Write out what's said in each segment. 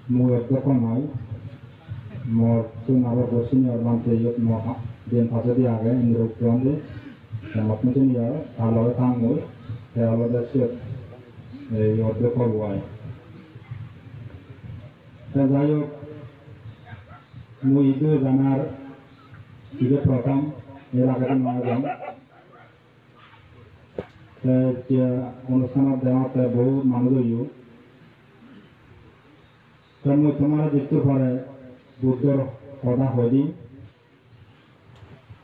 Mùi ở con nói một chung nào đó xin ở ban thầy yết một điện thoại đi à cái nhiều chuyện đấy một mình trên nhớ thảo luận thang mũi theo luật đất sượt để ở được coi hoài theo giá yết mùi itu zanar tiga program yang akan mengajar saya অনুষ্ঠান দেওয়াতে বহু মানুষ you তার তোমার দেখতে পারে বুদ্ধর কথা হয়নি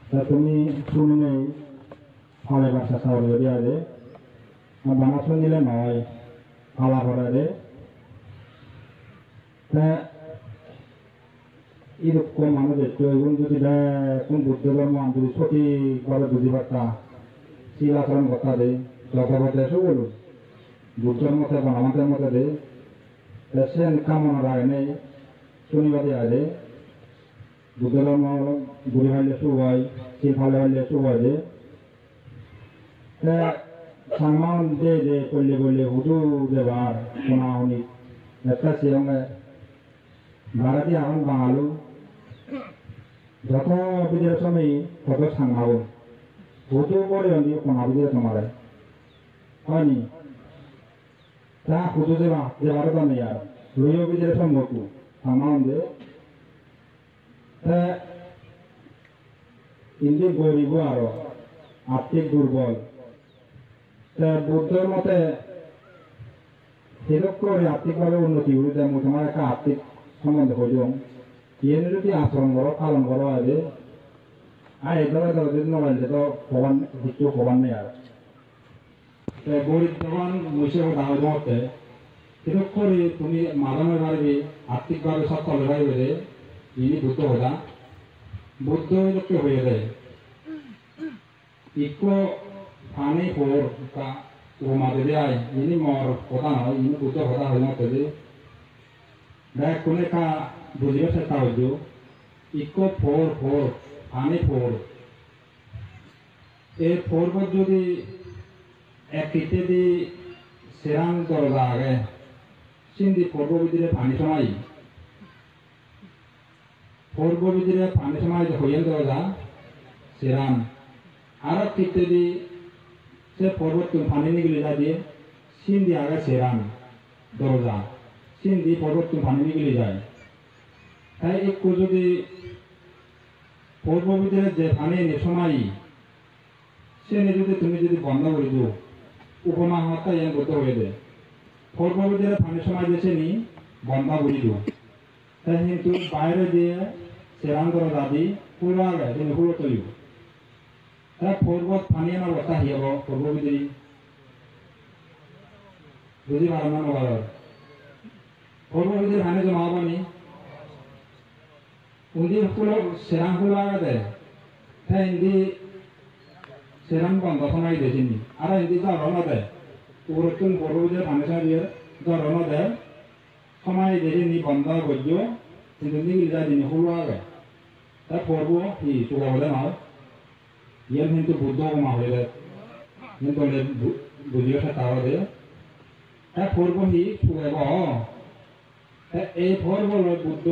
তা তুমি শুনে নেই ফলে বাসা সাউরি আরে বানা শুনিলে নয় আলা করে তা এরকম মানুষ দেখতে এবং যদি কোন বুদ্ধ ধর্ম যদি সঠিকভাবে বুঝি পারতা শিলাচরণ কথা দে যথাপথে এসে বলুন বুদ্ধর মতে বা আমাদের মতে দে সেন কামনা রায় নেই শনিবারে আরে বুদ্ধ ধর্ম ঘুরে হাইলে শুভাই শিল ফালে হাইলে শুভাই দে সাংমান দে করলে বললে হুজু দেবার শোনা হনি একটা সঙ্গে ভারতী এখন বাঙালু যত বিদের সময় তত সাংমাবো হুজু পরে হনি কোনা বিদের তোমার হয়নি তা হুজু দেবার তো নেই আর লইও বিদের সম্ভবকু সাংমান দে ইন্দি গরিব আরো আর্থিক দুর্বল বুদ্ধর মতে সেরক করে আর্থিকভাবে উন্নতি হয়ে যায় তোমার একটা আর্থিক সম্বন্ধ হইল এনে যদি আচরণ করো পালন করো আগে আর এগুলো যদি নড়াইলে তো ভবান কিছু ভবান নেই আর গরিব যখন মহিষে দাঁড়াই মতে সেরক করে তুমি মাদানো পারবে আর্থিকভাবে সচ্ছল পারবে ইনি বুদ্ধ হতা বুদ্ধ লোককে হয়ে যায় ইকো পানি পর উপমাতে দেয় ইনি মর কথা নয় ইনি বুদ্ধ কথা হয়ে মতে যে দেখ কোনে কা বুঝিবে চেষ্টা হইল ইকো ফোর পানি ফোর এই ফোর যদি এক কিতে দি সেরাং দরজা আগে সিন্ধি ফোর ভিতরে পানি সময় ফোর ভিতরে পানি সময় হইয়া দরজা সেরাং আর কিতে দি সে পর্বত পানি নিগলে যা দিয়ে সিন্ধি আগে সেরাং দরজা সিন্ধি পর্বত পানি নিগলে যায় তাই একটু যদি পূর্ব ভিতরে যে পানি সময় সে যদি তুমি যদি বন্ধ করে দিও উপমা হত্যা ইয়ান করতে হয়ে যায় পূর্ব ভিতরে পানি সময় যে নি বন্ধ করে দিও তাই কিন্তু বাইরে দিয়ে সেরাং দরজা দি পুরো আগে তুমি পুরো তৈব তাই পর্বত পানি আনা অবস্থা হিয়াব পূর্ব ভিতরে বুঝি পারো না নবার পূর্ব ভিতরে পানি জমা হবানি উন্দি ফুলো সেরাং ফুলো আগে তাই ইন্দি সেরাং বন্ধ সময় দিয়েছিনি আর ইন্দি জ্বর দেয় পুরোটুন পূর্ব ভিতরে পানি সময় দিয়ে জ্বর দেয় সময় দিয়েছিনি বন্ধ করছ কিন্তু নিগিল যায় দিন ফুলো আগে তাই পূর্ব ই চুলা বলে নয় ইয়ান কিন্তু বুদ্ধ মা হয়ে যায় কিন্তু বুঝিও সে তাও দে তাই পূর্ব হি চুলাব এই পূর্ব বুদ্ধ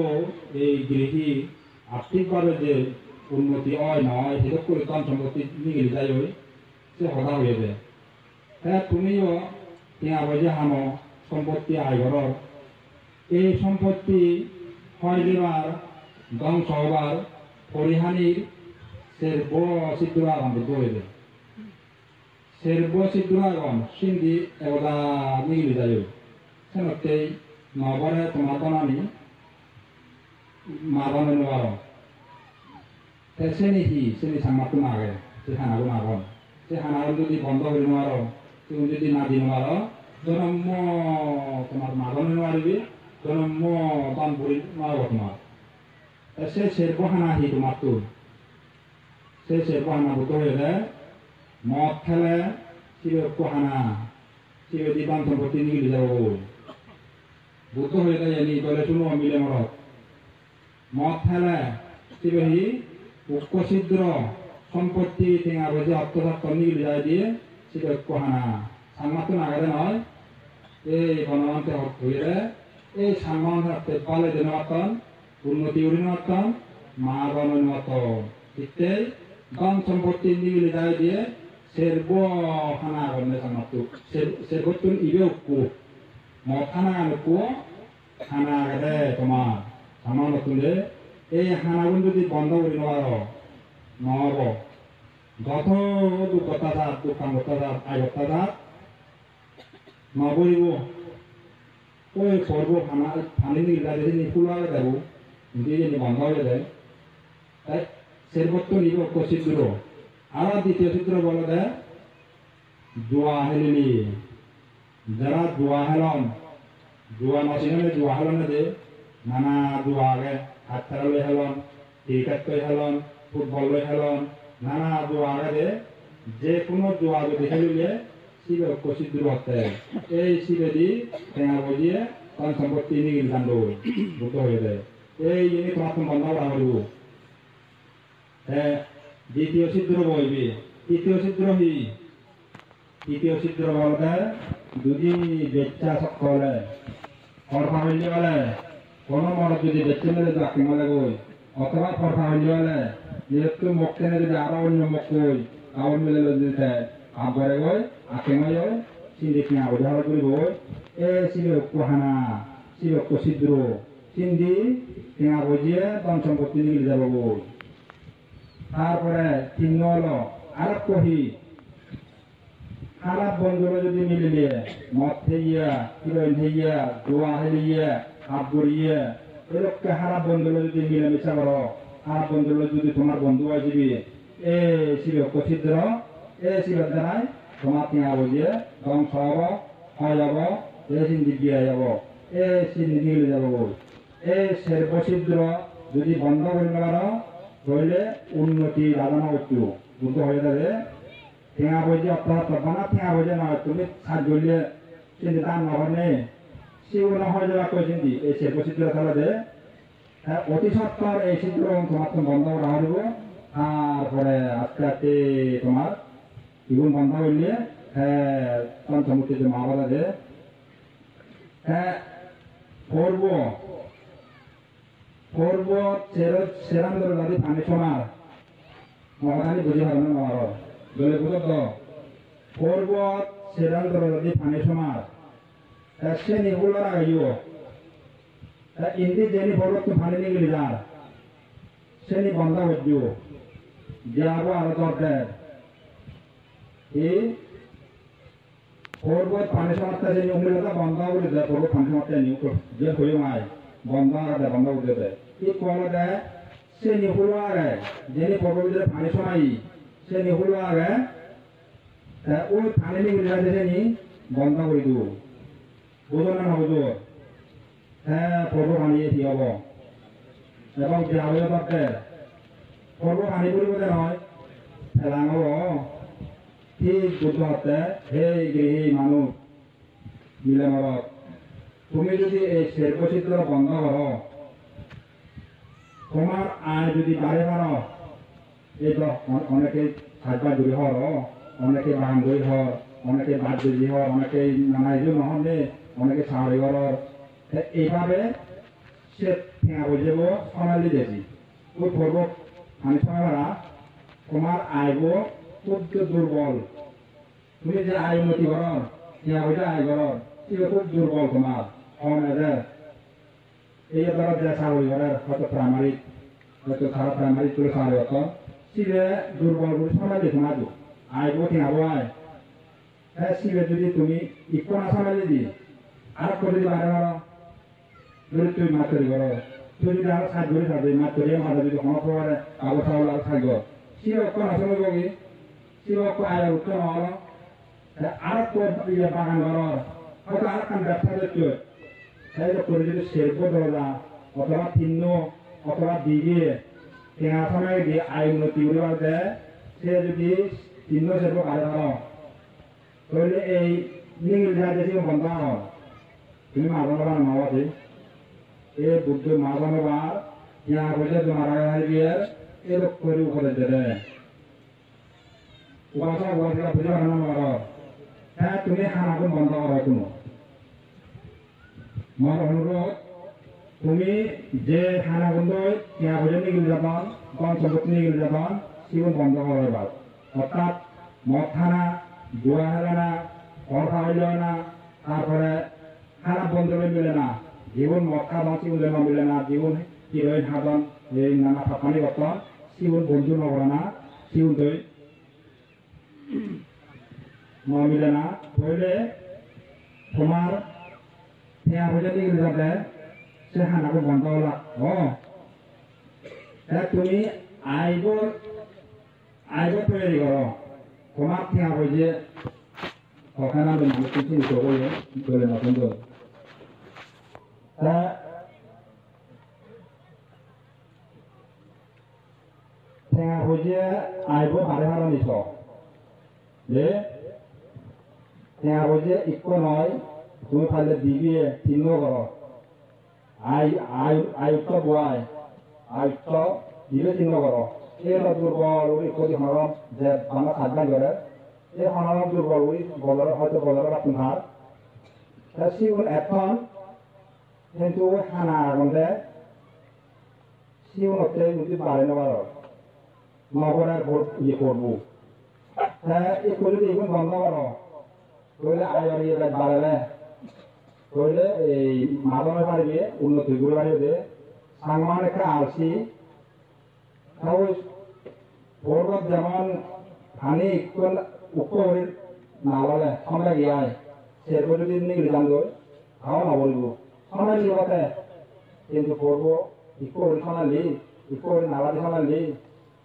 এই গৃহী আর্থিকভাবে যে উন্নতি হয় নয় সেরকম করে ধন সম্পত্তি নিগিল যায় সে হতা হয়ে যায় তাই তুমিও টিয়া বাজে হানো সম্পত্তি আয় ঘর এই সম্পত্তি হয় যাবার ধ্বংস হবার পরিহানির সের্ব সিদ্ধুরাগন বুদ্ধ হয়ে যায় সের্ব সিদ্ধুরাগন সিন্ধি এগুলা নিগিলি যায় সেনতেই নবরে তোমার বানানি মারনে নোয়ার সেনি হি সেনি সাংমাতো নাগে সে হানাগো নাগন সে হানাগন যদি বন্ধ করে নোয়ার তুমি যদি না দি নোয়ার জন্ম তোমার মারনে নোয়ারিবি জন্ম দান বুড়ি নোয়ার তোমার সে সের্ব হানা হি তোমার তো সে সের্ব হানা বুদ্ধ হয়ে যায় মদ খেলে শিবের হানা শিবে দি দান সম্পত্তি নিগিলি যাব বুদ্ধ হয়ে যায় এনি দলে শুনো মিলে মরত মদ ফেলে শিবহি উক্ত ছিদ্র সম্পত্তি টেঙা বেজে অত্যাচার নিগিলি যায় দিয়ে শিবের কোহানা সাংমাত্র নাগারে নয় এই বনমান্তে হয়ে এই সম্মান রাখতে পালে দিন মতন উন্নতি উড়িন মতন মা বানের মতন ইত্যাই ধন সম্পত্তি নিগিলে যায় দিয়ে সেরব খানা করলে সামর্থ্য সেরবতুন ইবে উক্কু মত খানা আনুকু খানা আগে তোমার সামান তুলে এই খানাগুলো যদি বন্ধ করি নহব যত দুঃখ অত্যাচার দুঃখান অত্যাচার আয় অত্যাচার নবরিব ওই করবো ফানি নিগিলা যদি ফুলা যাব যদি বন্ধ হয়ে যায় তাই সেরবত্ত নিব চিত্র আর দ্বিতীয় চিত্র বলে দেয় জুয়া হেলিলি যারা জুয়া হেলন জুয়া নচিনে জুয়া হেলনে দে নানা জুয়া আগে হাত খেলা লৈ হেলন ক্রিকেট লৈ হেলন ফুটবল লৈ হেলন নানা জুয়া আগে দে যে কোনো জুয়া যদি খেলিলে শিবে চিত্র হতে এই শিবেদি টেঙা বজিয়ে তার সম্পত্তি নিগিল কাণ্ড বুদ্ধ হয়ে যায় এই জিনিস তোমার বন্ধ করা হইব দ্বিতীয় চিত্র বইবি তৃতীয় চিত্র হি তৃতীয় চিত্র বলতে যদি বেচ্চা সকলে ফরফা হইলে বলে কোনো মরদ যদি বেচ্চে মেলে চাকরি মেলে গই অথবা ফরফা হইলে বলে যেহেতু মুখ টেনে যদি আরো অন্য মুখ কই কাউর মেলে দিতে আগরে গই আকে মাই গই সিন্ধি কিনা উদাহরণ করিব এ শিবে কুহানা শিবে চিত্র সিন্ধি কিনা বজিয়ে ধন সম্পত্তি নিয়ে যাব গই তারপরে তিন হলো আর কহি খারাপ বন্ধুরা যদি মিলিয়ে মদ থেইয়া হিরোইন থেইয়া জোয়া হেলিয়ে হাত গড়িয়ে এরকম খারাপ বন্ধুরা যদি মিলেমিশা করো খারাপ বন্ধুরা যদি তোমার বন্ধু আসবি এ শিবে প্রসিদ্ধ এ শিবের দ্বারাই তোমার টিয়া বজিয়ে ধ্বংস হব হয়ে যাব এ সিন্ধি দিয়ে যাব এ সিন্ধি মিলে যাব এ সের প্রসিদ্ধ যদি বন্ধ করতে পারো রইলে উন্নতি সাধনা করতে বুদ্ধ হয়ে যাবে ঠেঙা বইজে অত্যাচার করবো না ঠেঙা বইজে নয় তুমি সাত জ্বলিয়ে চিন্তি দান নহনে সেও নহয় যাওয়া কই চিন্তি এই সে প্রসিদ্ধ খেলা দে অতি সত্তর এই চিত্র তোমার তো বন্ধ করা হইব তারপরে আস্তে আস্তে তোমার ইগুন বন্ধ করলে তখন সমুদ্রে যে মহাবাদা দে করব করব সেরান্দর দাদি পানি সোনার মহাদানি বুঝি পারো না মহার বলে বুঝো তো করব সেরান্দর দাদি পানি সোনার সে নিগুলো লাগাইও ইন্দি যেনি বড় তো পানি নিয়ে গেলি যার সে নি বন্ধ হইও যে আরো আরো দরকার এই করব পানি সোনারটা যে উমরিটা বন্ধ করে দেয় করব পানি সোনারটা নিউ যে হয়ে মায় বন্ধ আগে বন্ধ করে দেয় এই কলা দেয় সে নিহুলো আগে যিনি পর্বতের পানি শোনাই সে নিহুলো আগে ওই পানি নিয়ে দেখে বন্ধ করে দিব বুঝো না বুঝো পর্ব পানিয়ে কি হব এবং যে আলো থাকে পর্ব পানি কৰিব নহয় ফেলাঙ ঠিক বুদ্ধ হতে সেই গৃহী মানুষ মিলে মরত তুমি যদি এই শেরপচিত্র বন্ধ করো তোমার আয় যদি বাড়ে পারো এই তো অনেকে সাজবা দূরে হর অনেকে বাহান দই হর অনেকে বাদ দিদি হর অনেকে নানা ইজু নহলে অনেকে সাহরি ঘর এইভাবে সে ঠেঙা বই যাব সোনালি দেশি ওই পর্ব আমি সময় তোমার আইব খুব দুর্বল তুমি যে আয় উন্নতি করো ঠেঙা বইটা আয় করো খুব দুর্বল তোমার এই দ্বারা যে সাহরি ঘরের হয়তো প্রাইমারি হয়তো সারা প্রাইমারি তুলে সাহরি হতো সিলে দুর্বল করে সোনালি তোমার আইব ঠেঙাবো আয় সিলে যদি তুমি ইকো না সোনালি দি আর করে যদি বাইরে মারো যদি তুই মাছ তৈরি করো তুই যদি আরো সাজ ধরে থাকবে মাছ তৈরি মাথা যদি কোনো প্রকারে কাগজ চাউল আর থাকব সিলে অক্ষ না সময় বগি সিলে অক্ষ আয় উঠতে নহল আরো বাগান ঘর হয়তো আর কান ব্যবসা দেখতে সেই করে যদি শেরব দরজা অথবা তিন্ন অথবা দিঘে টেঙা সময় দিয়ে আয় উন্নতি উড়িবার দেয় সে যদি তিন্ন শেরব কাজে ধর তাহলে এই নিগিল যা দেশি বন্ধ হয় তুমি মাঝানো নবাসী এ বুদ্ধ মাঝানোবার ইয়া বলে তোমার বিয়ের এরকম করে উপরে দেবে উপাসনা উপাসনা বুঝে বানানো হ্যাঁ তুমি খানাগুন বন্ধ করো কোনো মোর অনুরোধ তুমি যে থানা বন্ধ টিয়া পয়সা নিয়ে গেলে যাতন ধন সম্পত্তি নিয়ে গেলে যাতন জীবন বন্ধ করা এবার অর্থাৎ মদ খানা জুয়া খেলে না ঘর খাওয়াইলে না তারপরে খারাপ বন্ধ মিলে না জীবন মদ খাওয়া জীবন মিলে না জীবন হিরোইন হাজন এই নানা ফাঁকানি বর্তন জীবন বন্ধু নকরা না জীবন তৈ মিলে না হইলে তোমার টিয়া পয়সা নিয়ে গেলে যাতে সে হানাকে বন্ধ হলা তুমি আইব তৈরি করো তোমার টিয়া পয়সা ওখানে আমি মানুষ চিন্তা করে চলে নতুন ঠেঙা পয়সা আইব বারে হারা নিছ যে ঠেঙা পয়সা ইকো নয় তুমি পারলে দিবি চিহ্ন করো আয়ুক্ত বয় আয়ুক্ত দিলে চিহ্ন করো এই দুর্বল ওই কদি হনরম যে আমরা সাজনা করে এই হনরম দুর্বল ওই বলার হয়তো বলার আপনি হার সিগুন এখন কিন্তু ওই হানা আগুনলে সিগুন হতে যদি বাড়ে নেবার নগরের ভোট ইয়ে করবো হ্যাঁ এই করে যদি এগুলো বন্ধ করো তাহলে আয় ইয়ে বাড়ালে তাহলে এই মাদনে পারবে উন্নতি করে পারবে সাংমান একটা আলসি ওই পর্বত যেমন পানি উপরে নালালে সময় গিয়ায় সেরকম যদি নিগড়ি যান গই খাওয়া নবলিব সময় লিবতে কিন্তু পর্ব ইকোরি সোনালি ইকোরি নালাদি সোনালি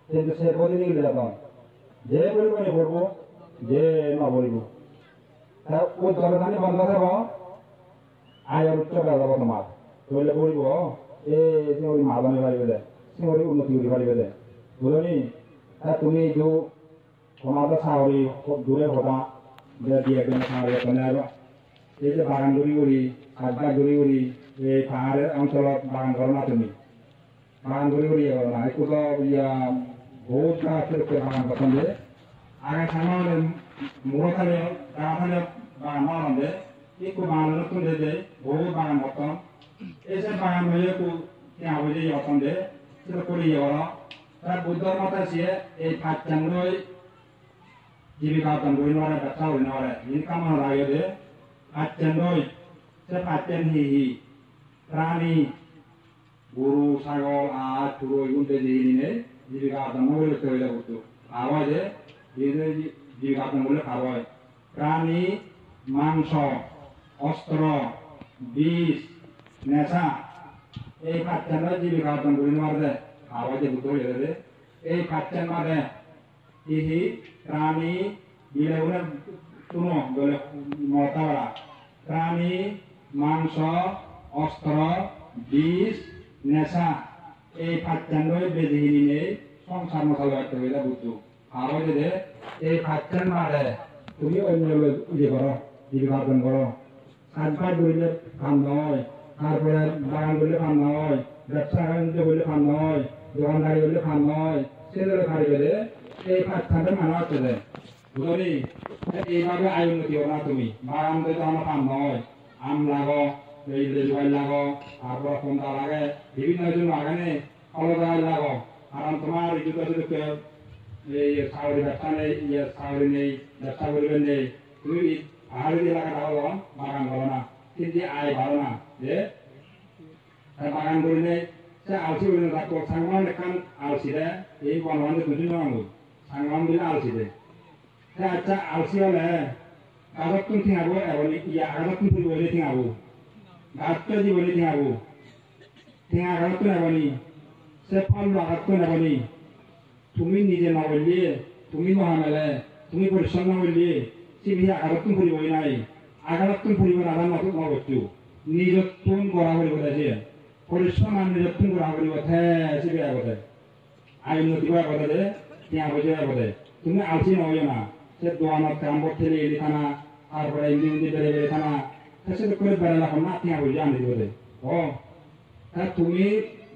কিন্তু সেরকম যদি নিগড়ি যাতন যে বলিব নি পর্ব যে নবলিব ওই দরদানি বন্ধ থাকব আয়ের উচ্চ বেড়া যাব তোমার বললে বলিব এই সিঙ্গরি মাদনে পারিবে সিঙ্গরি উন্নতি করে পারিবে বুঝলি তুমি যে তোমার সাহরি খুব দূরে হতা দিয়ে একদম সাহরি এখানে আর এই যে বাগান ঘুরি কাজবাগ ঘুরি এই পাহাড়ের অঞ্চলত বাগান করো না তুমি বাগান ঘুরি করো না একটু তো বহুত গাছ বাগান করতাম যে আগে সামনে মুড়ো থালে গাঁ থালে বাগান মারান যে একটু বাগান নতুন যে বহুত বাগান করতাম এসে বাগান হয়ে একটু ત્યાં হয়ে যাই অতন যে সেটা করে যাওয়া তার বুদ্ধর মতে সে এই পাঁচটাঙ্গই জীবিকা অর্জন করে নেওয়ারে ব্যবসা করে নেওয়ারে ইনকাম লাগে যে পাঁচটাঙ্গই সে পাঁচটান হি প্রাণী গরু ছাগল আজ পুরো এগুলো যে নিয়ে জীবিকা অর্জন করে তৈরি করতো খাওয়া যে জীবিকা অর্জন করলে খাওয়া হয় প্রাণী মাংস অস্ত্র বিষ নেশা এই পাঁচটাঙ্গই জীবিকা অর্জন করে নেওয়ার আওয়াজে বুদ্ধ হয়ে এই পাচ্ছেন মানে ইহি প্রাণী বিলে বলে শুনো বলে মতাওয়া প্রাণী মাংস অস্ত্র বিষ নেশা এই পাচ্ছেনই বেদিহিনী নেই সংসার মশাল করতে হইলে বুদ্ধ আওয়াজে এই পাচ্ছেন মানে তুমি অন্য ইয়ে করো জীবিকা অর্জন করো সাজপাট করলে কাম নয় তারপরে বাগান করলে কাম নয় ব্যবসা বাণিজ্য করলে কাম নয় দোকানদারি করলে কাম নয় সেগুলো খালি গেলে এই পাঁচখানটা মানা হচ্ছে বুঝলি এইভাবে আয় উন্নতি করো না তুমি বাগান তো আমার কাম নয় আম লাগো এই জোয়াই লাগো তারপর কোনটা লাগে বিভিন্ন জন বাগানে ফল গাছ লাগো কারণ তোমার এই সাগরি ব্যবসা নেই সাগরি নেই ব্যবসা করবে নেই তুমি পাহাড়ি এলাকা ভালো বাগান করো না কিন্তু আয় ভালো না যে বাগান করলে সে আলসি বলে থাকো সাংমান এখান আলসি রে এই বনবান্ধে দুদিন নামো সাংমান দিলে আলসি রে আচ্ছা আলসি হলে গাছত তুমি ঠিঙাবো এবং আগাছত তুমি ফুল বলে ঠিঙাবো গাছটা দি বলে ঠিঙাবো ঠিঙা আগাছত তো নেবনি সে ফল আঘাত তো নেবনি তুমি নিজে নবলি তুমি নহামেলে তুমি পরিশ্রম নবলি সে বিহে আঘাত তুমি ফুরিবই নাই আঘাত তুমি ফুরিব নাজান নবস্তু নিজত্বন করা বলে বোঝাইছে পরিশ্রম আর নিজত্বন করা বলে কথা সে বেয়া কথা আয় উন্নতি করা কথা যে টিয়া পয়সা কথা তুমি আলসি নয় না সে দোকানত কাম করতে এলি থানা তারপরে ইঞ্জিন বেড়ে বেড়ে থানা সে করে বেড়ে রাখো না টিয়া পয়সা আনি বলে ও তা তুমি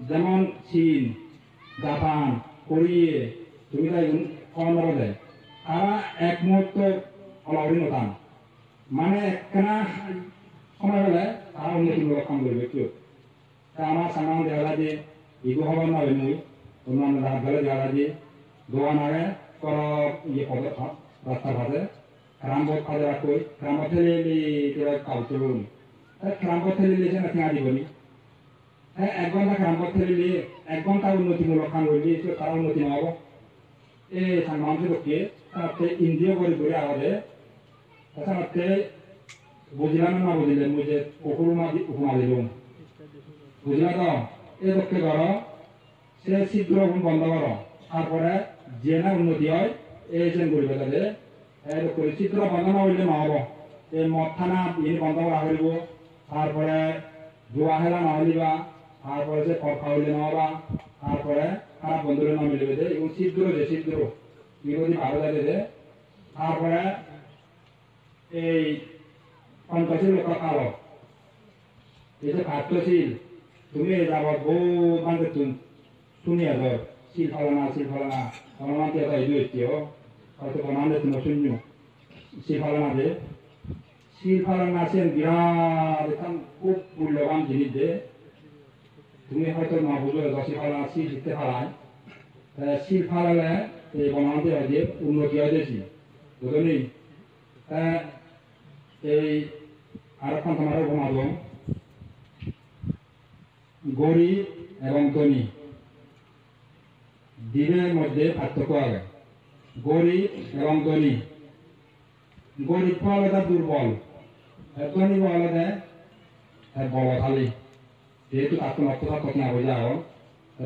যেমন চীন জাপান কোরিয়ে তুমি তাই কম বলে তারা এক মুহূর্ত অলরি নতাম মানে একখানা সময় হলে তারা উন্নতিমূলক কাম করবে কেউ তা আমার সামান দেখা যে ইগো হবার না হইনি অন্যান্য রাত গেলে দেখা যে দোকান আগে কর ইয়ে পদে রাস্তা ঘাটে রামবোধ কাজে রাখই রামবোধ ঠেলে কাউ চলুন রামবোধ ঠেলে লিখে না ঠেঙা দিবনি হ্যাঁ 1 ঘন্টা রামবোধ ঠেলে 1 ঘন্টা উন্নতিমূলক কাম করলি তারা উন্নতি নহব এই মানুষকে তাতে ইন্দ্রিয় করে ঘুরে আগে তাতে বুঝলাম না বুঝলে মুঝে উপমা দিলাম বুঝলা তো এই পক্ষে করো সে শীঘ্র বন্ধ করো তারপরে যে না উন্নতি হয় এই যে করবে তাদের করে শীঘ্র বন্ধ না হইলে নহব এই মদ খানা ইনি বন্ধ করা হইব তারপরে জোয়া হেলা নহলিবা তারপরে যে কর খাওয়াইলে নহবা তারপরে খারাপ বন্ধুরে না মিলবে যে এবং শীঘ্র যে শীঘ্র বিরোধী ভালো লাগে যে তারপরে এই পঞ্চশীল লোক কালো এই যে খাদ্যশীল তুমি যাবত বহু মানে শুনিয়া ধর শিল ফলানা ফলানাতে এটা এই দুইটিও হয়তো বনানে তুমি শূন্য শিল ফলানা যে শিল ফলানা আছেন বিরাট এখন খুব মূল্যবান জিনিস যে তুমি হয়তো না বুঝো শিল ফলানা শিল শিখতে পারায় শিল ফলালে এই বনাতে হয় যে উন্নতি হয় বেশি বুঝলি এই আর এখন তোমার ঘুমাবো গরিব এবং ধনী দিনের মধ্যে পার্থক্য আছে গরিব এবং ধনী গরিব আলাদা দুর্বল ধনী আলাদা বলশালী যেহেতু আত্মহত্যা কথা বোঝা হোক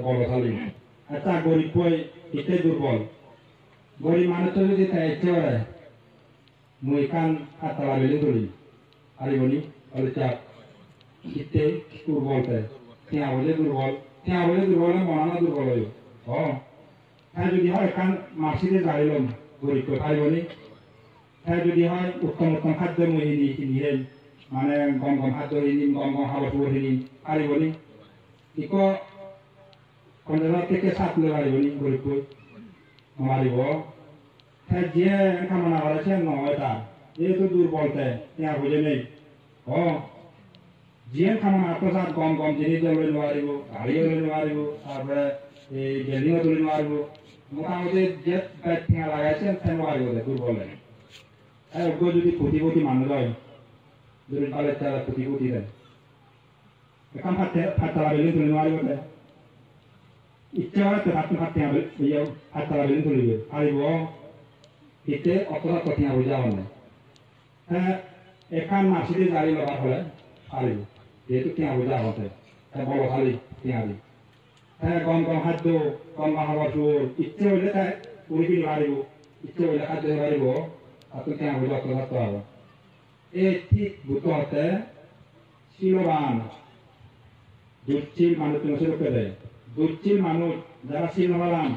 বলশালী আচ্ছা গরিব বই এটাই দুর্বল গরিব মানুষ যদি তাই ইচ্ছে করে মুই কান হাতলা বেলে ধরি পারিবনি বলে চাপ ইতে দুর্বল তাই তিয়া বলে দুর্বল মনানা দুর্বল হইব হ্যাঁ যদি হয় কান মাসিতে জারিলাম গরিব পারিবনি হ্যাঁ যদি হয় উত্তম খাদ্য মই কিনি মানে গম খাদ্য কিনিম গম হাবর কিনিম পারিবনি ইক কন্টেনার থেকে সাতলে পারিবনি গরিব নোৱাৰিব যিয়ে কামনা কৰিছে নহয় তাৰ যেহেতু দুৰ্বলতে তেওঁ বুজে নেই যিয়ে কামনা আত্মসাত গম জিনিস লৈ নোৱাৰিব গাড়ীও লৈ নোৱাৰিব তাৰপৰা এই বিল্ডিঙো তুলি নোৱাৰিব মোটামুটি যে ঠেঙা লাগাইছে তেওঁ নোৱাৰিব দুৰ্বলে যদি কোটিপতি মানুহ হয় যদি পালে তারা কোটিপতি দেয় এখন ফাটা বিল্ডিং তুলি নোৱাৰিব তাই ইচ্ছা হয় হাতটো হাতলা বেলি তুলিবে পাৰিব এতে অতটা কঠিন বুঝা হল হ্যাঁ এখন মাছিতে জারি লগার হলে পাৰিব যেহেতু টিয়া বুঝা হতে বড় খালি টিয়া দি হ্যাঁ গম খাদ্য গম খাবার চোর ইচ্ছে হইলে তাই উড়ি কিনে পাৰিব ইচ্ছে হইলে খাদ্য পাৰিব তাতো টিয়া বুঝা অত থাকতে হবে এই ঠিক বুঝতে হতে শিলবান দুচ্ছিল মানুষ লোকে দেয় দুচ্ছিল মানুষ যারা শিল হলাম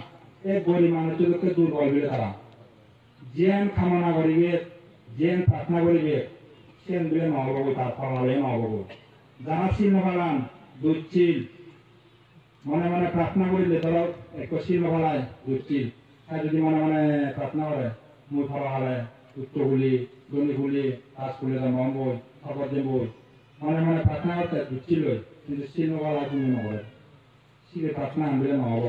এই গরিব মানুষগুলোকে দুর্বল বলে তারা যেন কামনা করিবে যেন প্রার্থনা করিবে সেন বলে নহব তার ফলালে নহব যারা শিল হলাম দুচ্ছিল মনে মনে প্রার্থনা করিলে ধরো এক শিল হলায় দুচ্ছিল তাই যদি মনে মনে প্রার্থনা করে মুই ফলা হলে উত্তর গুলি দনি গুলি কাজ খুলে যাম বই খবর যে বই মনে মনে প্রার্থনা করতে দুচ্ছিল কিন্তু শিল হলা তুমি নকরে শিলে প্রার্থনা আনলে নহব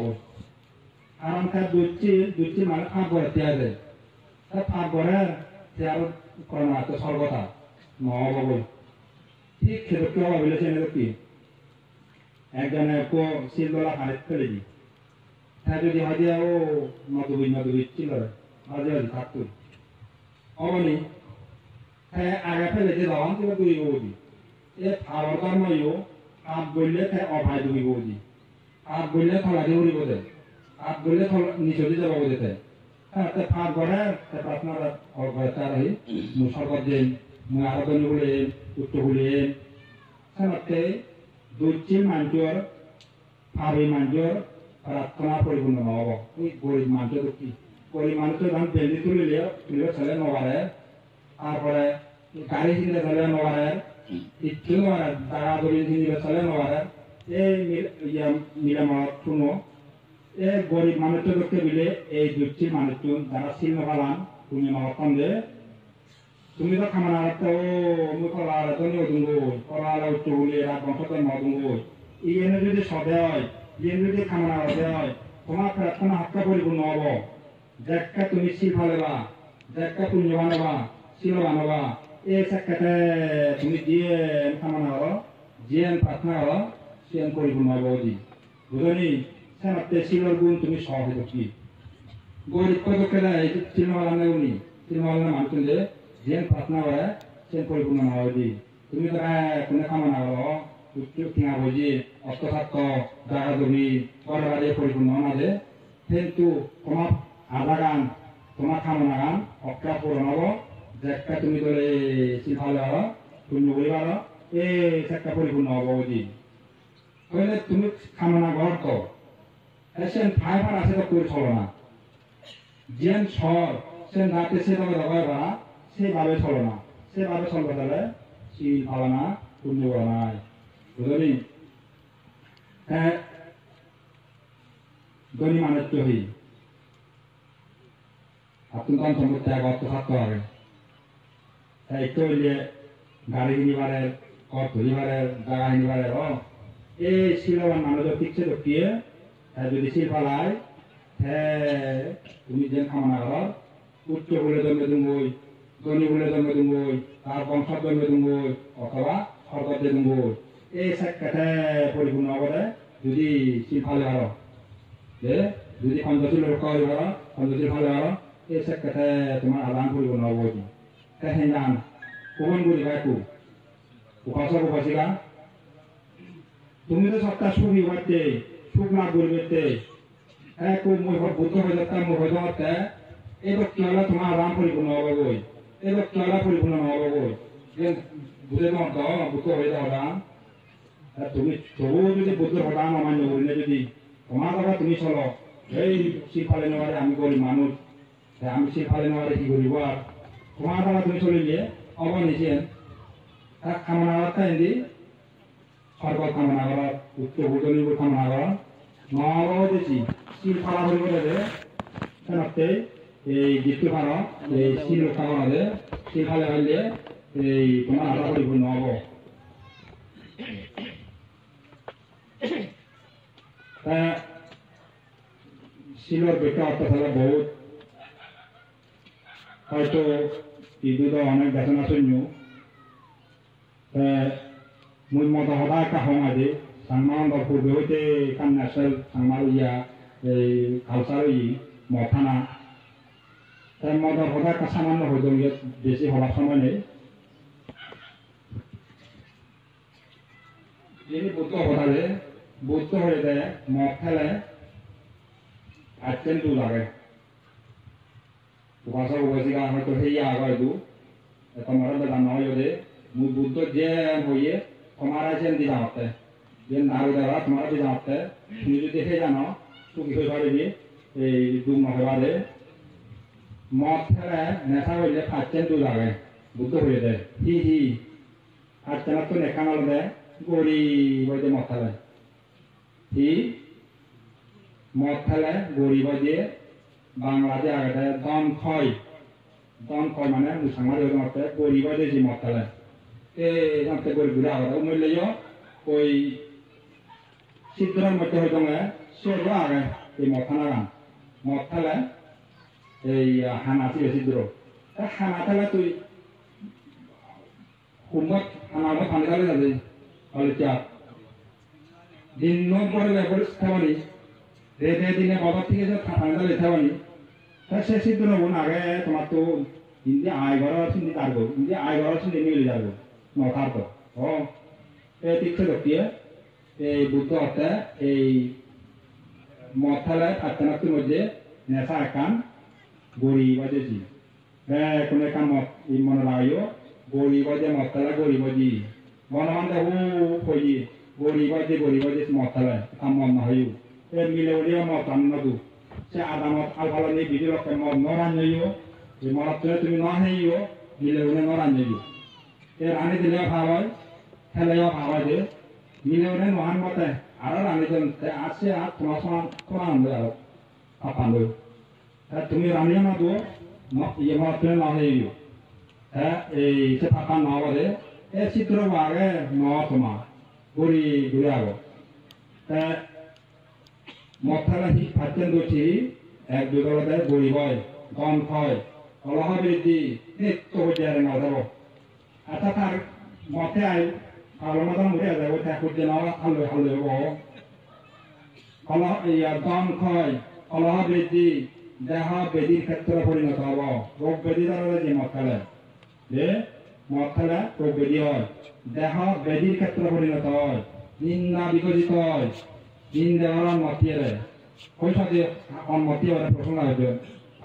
কারণ তার দুচ্ছি মানে ফাঁক করে তিয়া যায় তার ফাঁক করে আর করোনা তো সর্বতা নহব ঠিক সেরকম ভাবিলেছে এনে কি একজনে শিলদোলা পানিতে ফেলে দি হ্যাঁ যদি হাজিয়া ও নদী ছিল হাজিয়া থাকতো অবনি হ্যাঁ আগে ফেলে যে দাম ছিল দুই বৌদি এ খাবার কর্ম আপ বললে অভায় দুই বৌদি আপ বললে থলা দিয়ে উড়িব দে আপ বললে নিচে দিয়ে যাবো যেতে হ্যাঁ তে ফাঁক করে আপনার তার সরকার যে মুই আরাধন বলে উত্তর বলে সেনাতে দুচ্ছিল মানুষের ফাবি মানুষের প্রার্থনা পরিপূর্ণ নহব এই গরিব মানুষের কি গরিব মানুষের ধান বেলি তুলিলে ছেলে নবারে তারপরে গাড়ি কিনলে ছেলে নবারে ইচ্ছু নবারে জায়গা দড়ি কিনলে ছেলে নবারে এই মিলামত শুনো এই গরিব মানুষকে বিলে এই দুচ্ছিল মানুষ যারা শিল নপালাম তুমি নকম যে তুমি তো খামানা রাখতে ও মুই কলা তুমি ওদিন কলা চুলি এরা বংশতে মদঙ্গ ইয়েনে যদি সদে হয় ইয়েন যদি খামানা হতে হয় তোমার প্রার্থনা হত্যা পরিপূর্ণ হব দেখা তুমি শিল ফালেবা দেখা পুণ্য বানাবা শিল বানাবা এই সাক্ষাতে তুমি দিয়ে খামানা হলো জিয়ান প্রার্থনা হলো সিয়ান পরিপূর্ণ হব জি বুঝলি সেনাতে শিলর গুণ তুমি সহজ কি গরিব পদকেরা এই চিলমালানে উনি চিলমালানে মানুষ যে জিয়ান প্রার্থনা হয় সিয়ান পরিপূর্ণ হবে জি তুমি তো কোনো খামানা হলো উচ্চ কিনা বুঝি অস্ত্রশাস্ত্র জায়গা জমি পরে পরিপূর্ণ না যে কিন্তু তোমার আধা গান তোমার খামানা গান অক্কা পূরণ হবো দেখা তুমি ধরে শিখালে হলো পুণ্য করিবার এই একটা পরিপূর্ণ হবো জি তাহলে তুমি খামানা ঘর তো সেন ফাইবার আছে তো করে চলো না যেন সর সে রাতে সেভাবে ব্যবহার সেভাবে চলো না সেভাবে চলবে তাহলে শিল ভালো না পুণ্য করা নাই বুঝলি হ্যাঁ ধনী মানুষ তো হই আপনার সম্পত্তি এক অর্থ থাকতে হবে একটু হইলে গাড়ি কিনিবারের ঘর ধরিবারের জায়গা কিনিবারের এই শিলবান মানুষ ঠিকছে তো কি যদি শিল ফালায় হ্যাঁ তুমি যে খামানা ঘর উচ্চ বলে জন্মে দুঙ্গই ধনী বলে জন্মে দুঙ্গই তার বংশত জন্মে দুঙ্গই অথবা সরকার যে দুঙ্গই এই সাক্ষাতে পরিপূর্ণ হবে যদি শিল ফালে হার যে যদি পঞ্চশীল রক্ষা হয়ে হার পঞ্চশীল ফালে হার এই সাক্ষাতে তোমার আদান পরিপূর্ণ হব কাহিনী গান কোন বলি গায়কু উপাসক উপাসিকা তুমি তো সপ্তাহ সুখ ইবাতে সুখ না বলবে এক মই বুদ্ধ হয়ে যাতাম মই হয়ে যাওয়াতে এবার কি হলো তোমার আরাম পরিপূর্ণ হবে বই এবার কি হলো পরিপূর্ণ হবে বই বুঝে তোমার তো বুদ্ধ হয়ে যাওয়া তুমি তবু যদি বুদ্ধ হঠাৎ অমান্য করিলে যদি তোমার কথা তুমি চলো এই শিল ফালে নেওয়ারে আমি করি মানুষ আমি শিল ফালে নেওয়ারে কি করিব আর তোমার কথা তুমি চলিলে অবনিছেন তাক কামনা করতে হিন্দি সরকার কামনা করার উচ্চ ভূতনিব কামনা করার নবাব দিছি শিল ফালা করিব দেবে সেনাতে এই গীতটো পার এই শিল রক্ষা করা দে শিল ফালে ফাইলে এই তোমার আদা পরিপূর্ণ হব শিলর বেকা অর্থ থাকে বহুত হয়তো ইদুত অনেক দেশনা শূন্য মুই মত হদা একটা হং আছে সাংমান পূর্বে হইতে কান ন্যাশনাল সাংমার ইয়া এই কালচার ই মথানা তাই মদ হদা একটা সামান্য হইতো ইয়ে বেশি হওয়ার সময় নেই যিনি বুদ্ধ হদারে বুদ্ধ হয়ে দেয় মদ খেলে আজকেন দু লাগে উপাসক উপাসিকা হয়তো সেই আগয়তো তোমার বেলা নহয় যদি মুই বুদ্ধ যে হইয়ে তোমার আছেন দি যাওয়াতে যে নারু দেওয়া তোমার দি যাওয়াতে তুমি যদি সেই জানো সুখী হয়ে পারিবি এই দুম নহবারে মদ খেলে নেশা হইলে আজকেন দু লাগে বুদ্ধ হয়ে দেয় হি আজকেন তো নেখা নলে গড়ি বইতে মদ খেলে হি মদ খেলে গড়ি বাজিয়ে বাংলাদেশ আগে দন খয় মানে মুসলমান মতে গড়ি বাজে যে মদ খেলে এই গড়ি ঘুরে আগে মূল্য ওই চিত্রের মধ্যে হয়তো সে আগে এই মথানা গান মদ খেলে এই হানা ছিল চিত্র হানা খেলে তুই হুমত হানা পানি খালে যাবে তাহলে চাপ দিন পরে লেবর খাবানি রেদে দিনে বাবার থেকে যে ঠান্ডা লেখা বানি তার সে সিদ্ধ নেব না আগে তোমার তো হিন্দি আয় ঘর চিন্তি তারবো হিন্দি আয় ঘর চিন্তি নিয়ে যাবো নথার তো ও এই তীর্থ লোকটিয়ে এই বুদ্ধ হতে এই মথালে আত্মনাথের মধ্যে নেশা একান গড়ি বাজেছি কোনো একান মত মনে লাগাইও গড়ি বাজে মথালে গড়ি বাজি বনবান্ধে হু কই গড়ি বাজে মথালে কাম মন নহয়ও এই মিলে উলিয়া মত আননাদু সে আদামত আলফালানি বিদিলকে মত নরাঞ্জয়ও এই মরাত্রে তুমি নহেইও মিলে উলে নরাঞ্জয়ও এই রানী দিলে ভাবাই খেলেও ভাবাই দে মিলে উলে নহান মতে আরো রানী জন আছে আর তোমার সমান সমান আনবে আরো আপানবে তুমি রানিও না দো ইয়ে মরাত্রে নহেইও হ্যাঁ এই সে ফাঁকা নহবাদে এ চিত্র আগে ন তোমা ঘুরি ঘুরে আগ মথালা হি ফাটেন দুটি এক দুদলতে ঘুরি হয় গন হয় কলহ বৃদ্ধি নিত্য হইতে আর না যাব আচ্ছা তার মতে আই আলমাদা মুড়ে যাব তা করতে না হালু হালু কলহ ইয়া গন হয় কলহ বৃদ্ধি দেহ বেদির ক্ষেত্রে পরিণত হব রোগ বেদি দ্বারা যে মথালা যে মথালা রোগ বেদি হয় দেহ বেদির ক্ষেত্রে পরিণত হয় নিন্দা বিকশিত হয় নিন্দা মতিয়ে পয়সা দিয়ে মতি প্রসঙ্গ হয়েছে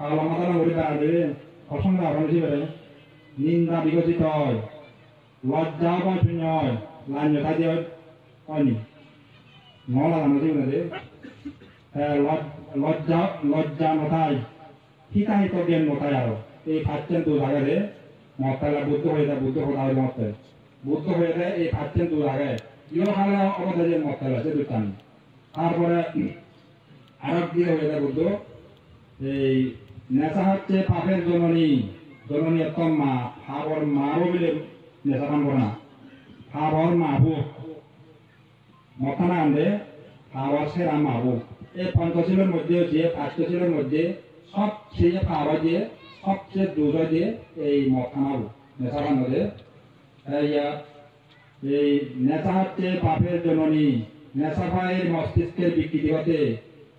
আলমাদা মুড়ে দাঁড়াবে প্রসঙ্গ আরম্ভ করে নিন্দা বিকশিত হয় লজ্জা বা শূন্য হয় লাঞ্জতা দিয়ে হয়নি নলা জানো জীবনে লজ্জা লজ্জা নথায় হিতাহিত জ্ঞান নথায় আরো এই ফাটছেন দু জায়গায় মতালা বুদ্ধ হয়ে যায় বুদ্ধ হতা হয়ে মতে বুদ্ধ হয়ে যায় এই ফাটছেন দু জায়গায় ইয়ে খালে অবদায় যে মতালা সে দুটান তারপরে আরব দিয়ে হয়ে যায় বুদ্ধ এই নেশা হচ্ছে পাপের জননী জননী মা ফাবর মারো বলে নেশা কাম করে না ফাবর মাহবু মতানা আনবে ফাবর সেরা মাহবু এই পঞ্চশীলের মধ্যে যে পাঁচশীলের মধ্যে সবচেয়ে ফাবর দিয়ে সবচেয়ে দূর দিয়ে এই মতানাবু নেশা কাম করে এই নেশা হচ্ছে পাপের জননী নেশা ভাইয়ের মস্তিষ্কের বিকৃতি হতে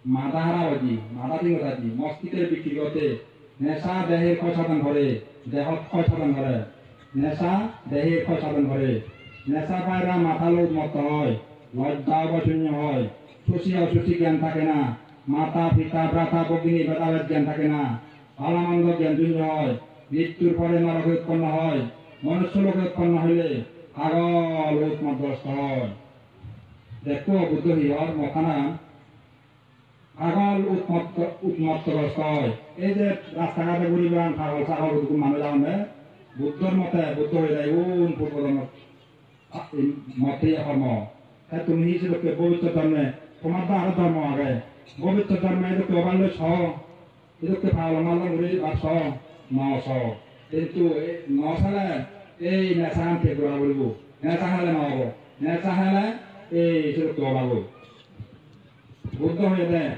মাদাহারাবাদী মাদাতিংবাদী মস্তিষ্কের বিকৃতি হতে নেশা দেহের ক্ষয় সাধন করে দেহ ক্ষয় সাধন করে নেশা দেহের ক্ষয় সাধন করে নেশা ভাইরা মাথালো উন্মত্ত হয় লজ্জা অবশূন্য হয় সুশী অসুশী জ্ঞান থাকে না মাতা পিতা ভ্রাতা ভগিনী ভেদাভেদ জ্ঞান থাকে না ভালামন্দ জ্ঞান শূন্য হয় মৃত্যুর পরে নরকে উৎপন্ন হয় মনুষ্য লোকে উৎপন্ন হইলে পাগল উন্মত্তগ্রস্ত হয় দেখো বুদ্ধ হিয়ার মখানা পাগল উন্মত্তগ্রস্ত হয় এই যে রাস্তাঘাটে ঘুরি বেড়ান পাগল ছাগল মানুষ যাওয়া বুদ্ধর মতে বুদ্ধ হয়ে যায় উন পূর্বজন্ম মতে কর্ম তুমি হিসেবে পবিত্র ধর্মে তোমার তো আরো ধর্ম আগে পবিত্র ধর্মে এদেরকে অবাল্য ছ এদেরকে পাগল মাল্লা মুড়ি বা ছ নশ কিন্তু নশালে এই নেশা আনতে ঘোরা বলব নেশা হালে নহব নেশা হালে এই সেরকম অভাব বুদ্ধ হয়ে দেয়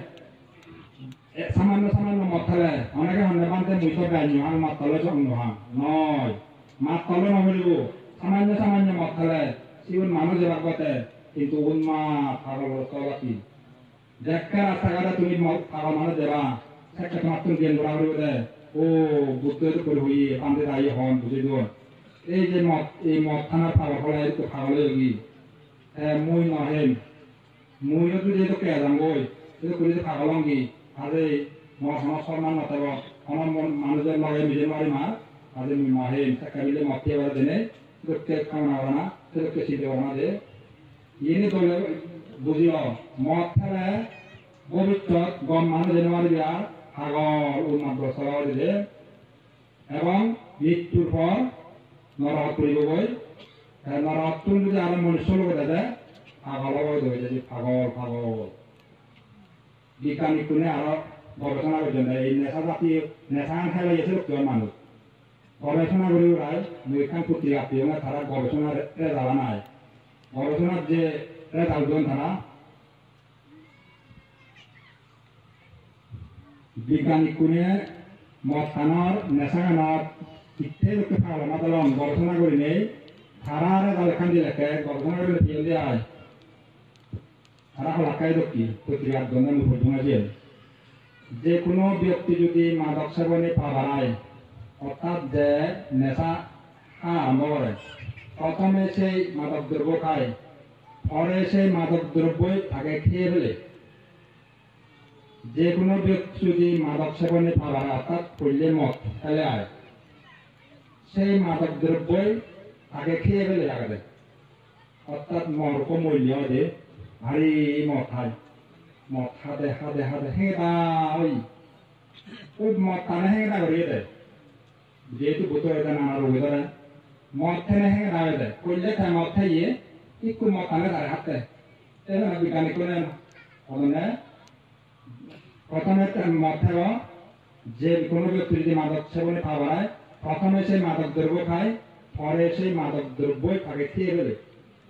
সামান্য সামান্য মত খালে অনেকে হন্যে বানতে মুইত গাইনি আর মাত তলে নয় নয় মাত তলে নবলিব সামান্য সামান্য মত খালে সিগুন মানুষ এবার গতে কিন্তু উন্মা পাগল তলাকি দেখা রাস্তাঘাটে তুমি পাগল মানুষ দেবা সেটা তোমার তুমি জ্ঞান ঘোরা করিব দে ও বুদ্ধ করে হই পান্তে দায়ী হন বুঝে দিব এই যে মত এই মত খানার পাগল হলে তো পাগলে গি মুই নহেন মুইও যদি এটা কে যাবই এটা করে যে পাগলঙ্গি আরে আমার সম্মান নথাব আমার মানুষের লগে মিলে মারি মার আরে মুই নহেন টাকা মিলে মতে এবার দেনে তোকে খাওয়া না না তোকে শিখে না যে ইনি তো বুঝিও মদ খেলে ভবিষ্যৎ গম মানুষের মারি বিয়া পাগল উন্মত্ত দিলে এবং মৃত্যুর পর নরক করিব বই নরক যদি আরো মনুষ্য লোক দেয় পাগল হয়ে যায় পাগল পাগল বিজ্ঞানী কোনে আরো গবেষণা করছেন এই নেশা জাতীয় নেশা খাই লাগিয়েছে লোকজন মানুষ গবেষণা করি ওরাই মুখান পত্রিকা পেয়ে তারা গবেষণার রেজাল্ট নাই গবেষণার যে রেজাল্ট তারা বিজ্ঞানী কোনে মদ খানোর নেশা খানোর ইচ্ছে লোককে পাগল মাতালন গবেষণা করি নেই তারা রেজাল্ট খান দিয়ে লেখে গবেষণা করে ফেল দিয়ে আয় তারা এলাকায় দেখি পত্রিকার জন্য উপযোগ যে কোনো ব্যক্তি যদি মাদক সেবনে পা বাড়ায় অর্থাৎ যে নেশা আরম্ভ করে প্রথমে সেই মাদক দ্রব্য খায় পরে সেই মাদক দ্রব্যই তাকে খেয়ে ফেলে যে কোনো ব্যক্তি যদি মাদক সেবনে পা বাড়ায় অর্থাৎ পড়লে মদ ফেলে আয় সেই মাদক দ্রব্যই তাকে খেয়ে ফেলে আগে অর্থাৎ মর্ক মূল্য যে ভারী মদ খায় মদ হাতে হাতে হাতে হেঁদা ওই মদ টানে হেঁদা করিয়ে দেয় যেহেতু বোতল এটা নানা রোগে ধরে মদ ঠেনে হেঁদা হয়ে দেয় করলে খায় মদ খাইয়ে একটু মদ টানে তার হাতে এবার বিজ্ঞানী করে প্রথমে মদ খাব যে কোনো ব্যক্তি যদি মাদক সেবনে পা বাড়ায় প্রথমে সেই মাদক দ্রব্য খায় পরে সেই মাদক দ্রব্যই থাকে খেয়ে ফেলে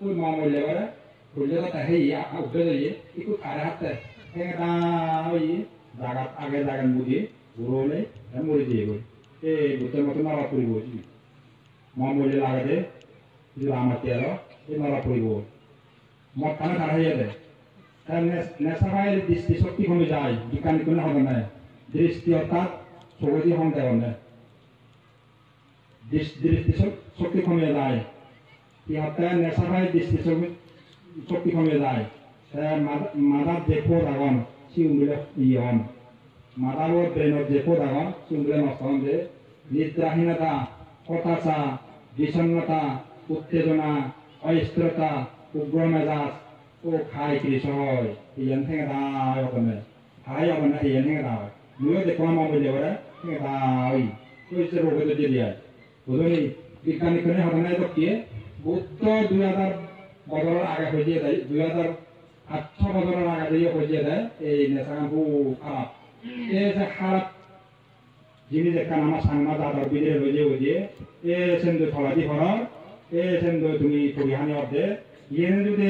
ওই মা মরলে এবারে করলে কথা হেই উঠে যাইয়ে একটু কারে হাতে হেঁটা ওই জায়গা আগে জায়গার মুদিয়ে ঘুরো হলে মরে দিয়ে গই এই বুদ্ধের মতো নড়া পড়িব মা মরলে লাগাতে যদি আমার তেরো এই নড়া পড়িব মদ খানা খারাপ হয়ে যায় নেশা খাইলে দৃষ্টি শক্তি কমে যায় বিজ্ঞানী কোনো হবে না দৃষ্টি অর্থাৎ সবজি হতে হবে দৃষ্টি শক্তি কমে যায় কি হতে নেশা খাই দৃষ্টি শক্তি কমে যায় মাদার যে পোদ আগন সিউমিলে ইয়ে হন মাদার ও ব্রেনের যে পোদ আগন সিউমিলে নষ্ট হন যে নিদ্রাহীনতা হতাশা বিষণ্ণতা উত্তেজনা অস্থিরতা উগ্র মেজাজ ও খাই কৃষ হয় ইয়ান থেকে দায় ওখানে খাই ওখানে ইয়ান থেকে দায় মুইও দেখলাম মোবাইলে ওরা থেকে দায় ওই যে রোগে দিয়ে দিয়ে বুঝলি বিজ্ঞানী করে হবে না তো কি বুদ্ধ 2000 বছরের আগে হয়ে যায় 2008 বছরের আগে দিয়ে হয়ে যায় এই নেশাগান খুব খারাপ এই যে খারাপ জিনিস একটা আমার সাংমা দাদার বিদে হয়ে যে এ সেন্দু থলাদি হরার এ সেন্দু তুমি পরিহানি অর্ধে ইয়ে যদি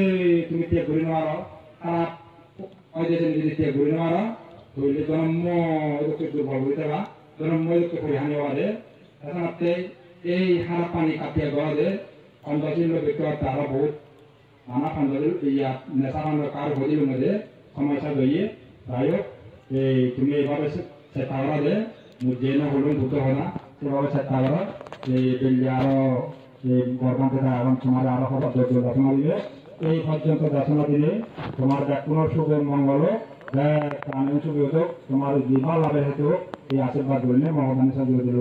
তুমি তে ঘুরে নেওয়ার খারাপ ওই যে যদি তে ঘুরে নেওয়ার ধরলে জন্ম এদিকে দুর্বল হয়ে যাবা জন্ম এদিকে পরিহানি হওয়ারে সাধারণত এই হারা পানি কাটিয়ে গড়া দে অন্ধশীল ব্যক্তি তারা বহুত নানা ফান্ডল ইয়া নেশা ফান্ড কার হদিল মধ্যে সমস্যা দইয়ে তাই এই তুমি এইভাবে চেষ্টা করা দে যে না হলো দুটো হয় না সেভাবে চেষ্টা করো এই বেলিয়ার এই গর্ভকে এবং তোমার আরো হঠাৎ দর্শনা দিবে এই পর্যন্ত দর্শনা দিলে তোমার কোনো শুভ মঙ্গল প্রাণী শুভ হতো তোমার জীবন লাভের হেতু এই আশীর্বাদ বললে মহাদানি সাজু দিল